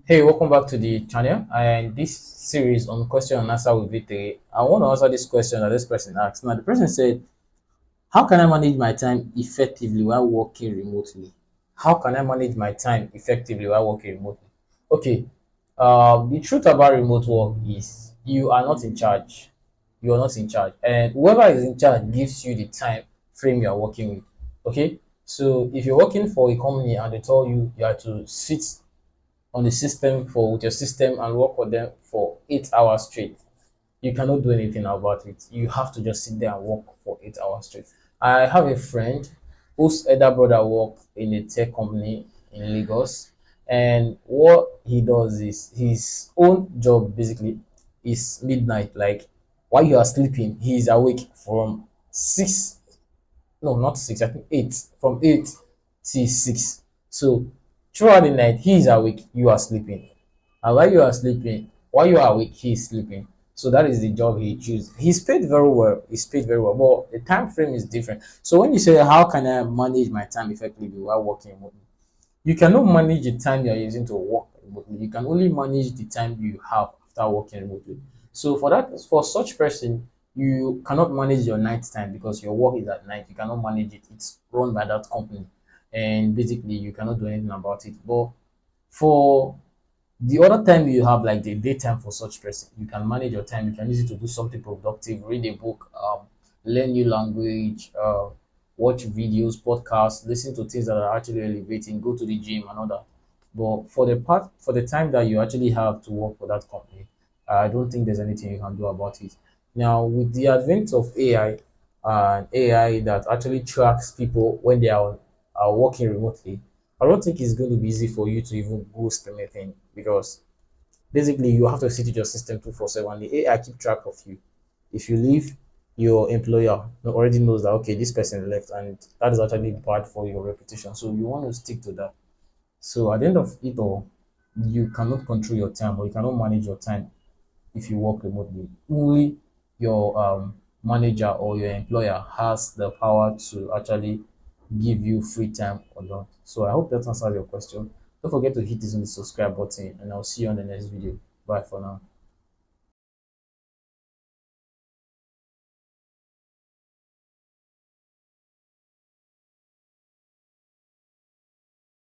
Hey, welcome back to the channel. And this series on question and answer with V3, I want to answer this question that this person asked. Now, the person said, how can I manage my time effectively while working remotely? How can I manage my time effectively while working remotely? Okay, the truth about remote work is you are not in charge. You are not in charge, and whoever is in charge gives you the time frame you are working with. Okay, so if you're working for a company and they tell you you have to sit on the system for with your system and work for them for 8 hours straight, you cannot do anything about it. You have to just sit there and work for 8 hours straight. I have a friend whose elder brother works in a tech company in Lagos, and what he does is his own job basically is midnight. Like while you are sleeping, he is awake from six, no, not six, I think eight, from eight till six. So throughout the night, he is awake, you are sleeping. And while you are awake, he is sleeping. So that is the job he chooses. He's paid very well. He's paid very well. But the time frame is different. So when you say how can I manage my time effectively while working remotely, you cannot manage the time you are using to work remotely. You can only manage the time you have after working remotely. So for such person, you cannot manage your night time because your work is at night. You cannot manage it. It's run by that company, and basically you cannot do anything about it. But for the other time you have, like the daytime, for such person, you can manage your time. You can use it to do something productive, read a book, learn new language, watch videos, podcasts, listen to things that are actually elevating, go to the gym and all that. But for the time that you actually have to work for that company, I don't think there's anything you can do about it. Now, with the advent of AI and AI that actually tracks people when they are working remotely, I don't think it's going to be easy for you to even boost anything because basically you have to sit with your system 24/7. The AI keep track of you. If you leave, your employer already knows that okay, this person left, and that is actually bad for your reputation. So you want to stick to that. So at the end of it all, you cannot control your time or you cannot manage your time if you work remotely. Only your manager or your employer has the power to actually give you free time or not. So I hope that answers your question. Don't forget to hit this on the subscribe button, and I'll see you on the next video. Bye for now.